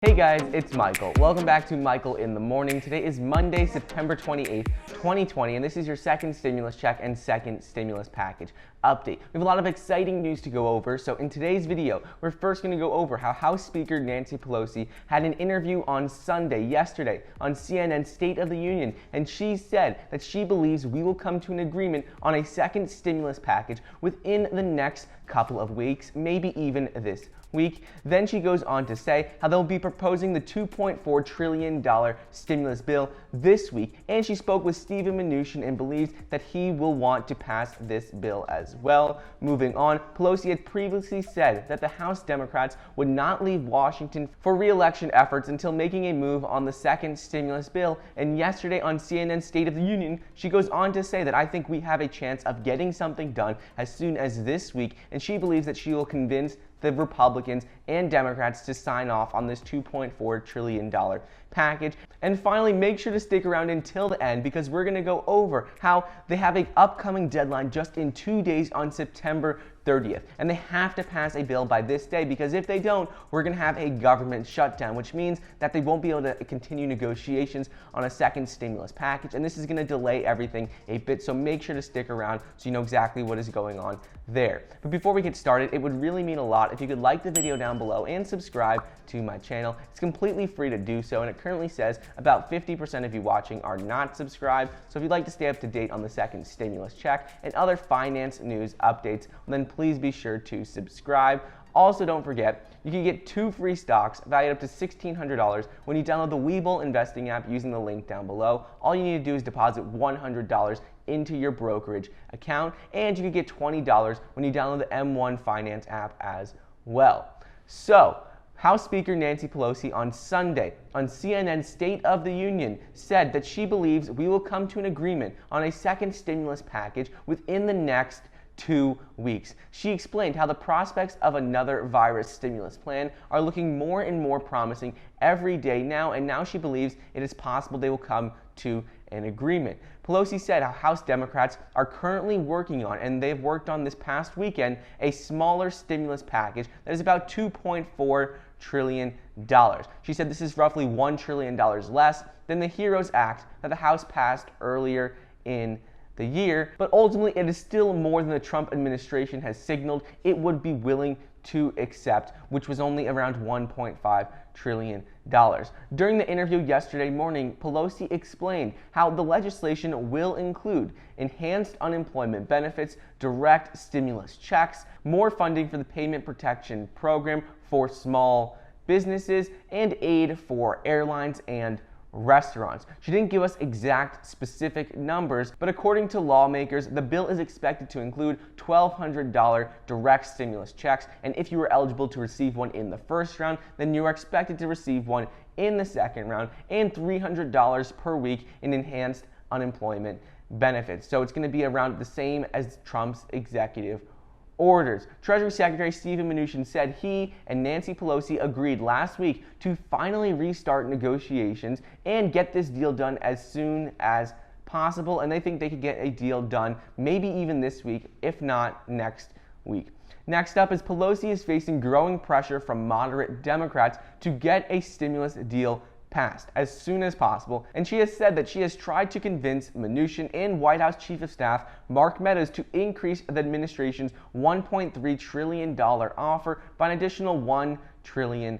Hey guys, it's Michael. Welcome back to Michael in the Morning. Today is Monday, September 28th, 2020, and this is your second stimulus check and second stimulus package update. We have a lot of exciting news to go over, so in today's video, we're first going to go over how House Speaker Nancy Pelosi had an interview on yesterday, on CNN's State of the Union, and she said that she believes we will come to an agreement on a second stimulus package within the next couple of weeks, maybe even this week. Then she goes on to say how they'll be proposing the $2.4 trillion stimulus bill this week, and she spoke with Steven Mnuchin and believes that he will want to pass this bill as well. Moving on, Pelosi had previously said that the House Democrats would not leave Washington for re-election efforts until making a move on the second stimulus bill, and yesterday on CNN's State of the Union, she goes on to say that I think we have a chance of getting something done as soon as this week, and she believes that she will convince the Republicans and Democrats to sign off on this $2.4 trillion package. And finally, make sure to stick around until the end because we're going to go over how they have an upcoming deadline just in 2 days on September 30th. And they have to pass a bill by this day because if they don't, we're going to have a government shutdown, which means that they won't be able to continue negotiations on a second stimulus package. And this is going to delay everything a bit, so make sure to stick around so you know exactly what is going on there. But before we get started, it would really mean a lot if you could like the video down below and subscribe to my channel. It's completely free to do so, and it currently says about 50% of you watching are not subscribed. So if you'd like to stay up to date on the second stimulus check and other finance news updates, then please be sure to subscribe. Also, don't forget, you can get 2 free stocks valued up to $1,600 when you download the Webull investing app using the link down below. All you need to do is deposit $100 into your brokerage account, and you can get $20 when you download the M1 Finance app as well. So, House Speaker Nancy Pelosi on Sunday on CNN's State of the Union said that she believes we will come to an agreement on a second stimulus package within the next 2 weeks. She explained how the prospects of another virus stimulus plan are looking more and more promising every day now, and now she believes it is possible they will come to an agreement. Pelosi said how House Democrats are currently working on, and they've worked on this past weekend, a smaller stimulus package that is about $2.4 trillion. She said this is roughly $1 trillion less than the HEROES Act that the House passed earlier in the year, but ultimately it is still more than the Trump administration has signaled it would be willing to accept, which was only around $1.5 trillion. During the interview yesterday morning, Pelosi explained how the legislation will include enhanced unemployment benefits, direct stimulus checks, more funding for the Paycheck Protection Program for small businesses, and aid for airlines and restaurants. She didn't give us exact specific numbers, but according to lawmakers, the bill is expected to include $1,200 direct stimulus checks, and if you were eligible to receive one in the first round, then you are expected to receive one in the second round, and $300 per week in enhanced unemployment benefits. So it's going to be around the same as Trump's executive orders. Treasury Secretary Steven Mnuchin said he and Nancy Pelosi agreed last week to finally restart negotiations and get this deal done as soon as possible, and they think they could get a deal done maybe even this week, if not next week. Next up is Pelosi is facing growing pressure from moderate Democrats to get a stimulus deal passed as soon as possible, and she has said that she has tried to convince Mnuchin and White House Chief of Staff Mark Meadows to increase the administration's $1.3 trillion offer by an additional $1 trillion.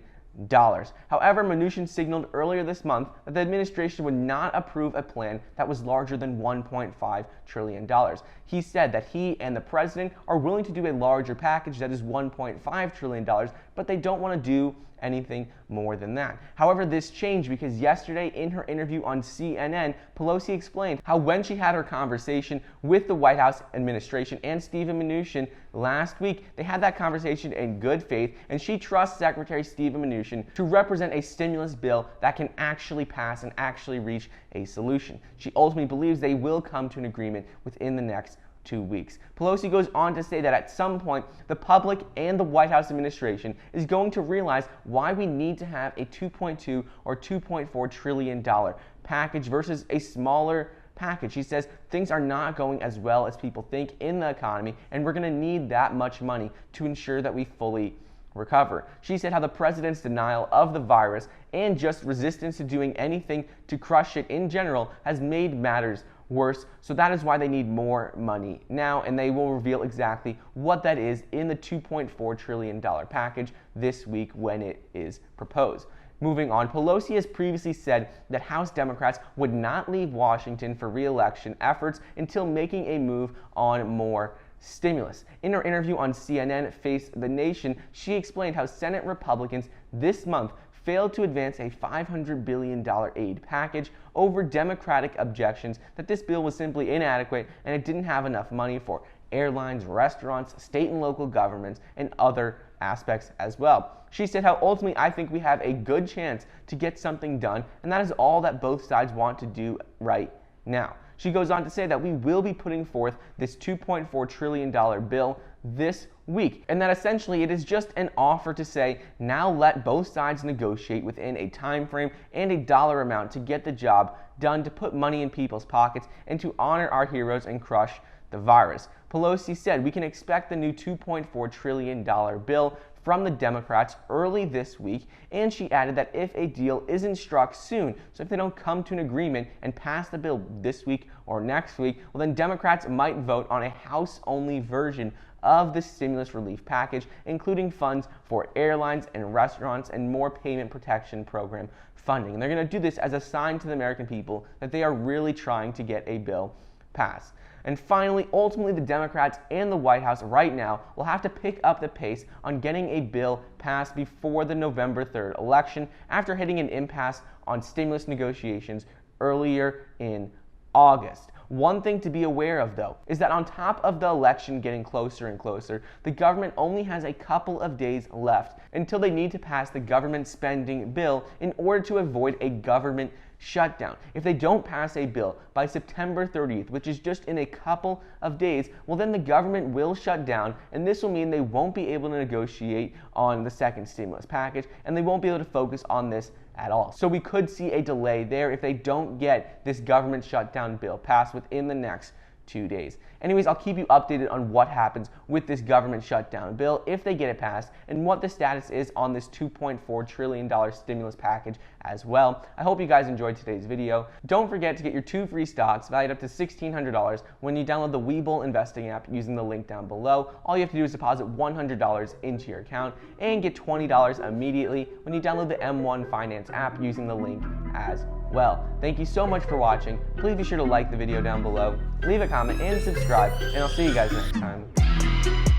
However, Mnuchin signaled earlier this month that the administration would not approve a plan that was larger than $1.5 trillion. He said that he and the president are willing to do a larger package that is $1.5 trillion, but they don't want to do anything more than that. However, this changed because yesterday in her interview on CNN, Pelosi explained how when she had her conversation with the White House administration and Steven Mnuchin last week, they had that conversation in good faith, and she trusts Secretary Steven Mnuchin to represent a stimulus bill that can actually pass and actually reach a solution. She ultimately believes they will come to an agreement within the next 2 weeks. Pelosi goes on to say that at some point, the public and the White House administration is going to realize why we need to have a $2.2 or $2.4 trillion package versus a smaller package. He says things are not going as well as people think in the economy, and we're going to need that much money to ensure that we fully recover. She said how the president's denial of the virus and just resistance to doing anything to crush it in general has made matters worse, so that is why they need more money now, and they will reveal exactly what that is in the $2.4 trillion package this week when it is proposed. Moving on, Pelosi has previously said that House Democrats would not leave Washington for re-election efforts until making a move on more stimulus. In her interview on CNN Face the Nation, she explained how Senate Republicans this month failed to advance a $500 billion aid package over Democratic objections that this bill was simply inadequate and it didn't have enough money for airlines, restaurants, state and local governments, and other aspects as well. She said how ultimately I think we have a good chance to get something done, and that is all that both sides want to do right now. She goes on to say that we will be putting forth this $2.4 trillion bill this week, and that essentially it is just an offer to say, now let both sides negotiate within a time frame and a dollar amount to get the job done, to put money in people's pockets, and to honor our heroes and crush the virus. Pelosi said we can expect the new $2.4 trillion bill from the Democrats early this week, and she added that if a deal isn't struck soon, so if they don't come to an agreement and pass the bill this week or next week, well then Democrats might vote on a House-only version of the stimulus relief package, including funds for airlines and restaurants and more Paycheck Protection Program funding. And they're going to do this as a sign to the American people that they are really trying to get a bill passed. And finally, ultimately, the Democrats and the White House right now will have to pick up the pace on getting a bill passed before the November 3rd election, after hitting an impasse on stimulus negotiations earlier in August. One thing to be aware of, though, is that on top of the election getting closer and closer, the government only has a couple of days left until they need to pass the government spending bill in order to avoid a government shutdown. If they don't pass a bill by September 30th, which is just in a couple of days, well then the government will shut down, and this will mean they won't be able to negotiate on the second stimulus package, and they won't be able to focus on this at all. So we could see a delay there if they don't get this government shutdown bill passed within the next 2 days. Anyways, I'll keep you updated on what happens with this government shutdown bill if they get it passed, and what the status is on this $2.4 trillion stimulus package as well. I hope you guys enjoyed today's video. Don't forget to get your 2 free stocks valued up to $1,600 when you download the Webull investing app using the link down below. All you have to do is deposit $100 into your account and get $20 immediately when you download the M1 Finance app using the link as well. Thank you so much for watching. Please be sure to like the video down below, leave a comment, and subscribe, and I'll see you guys next time.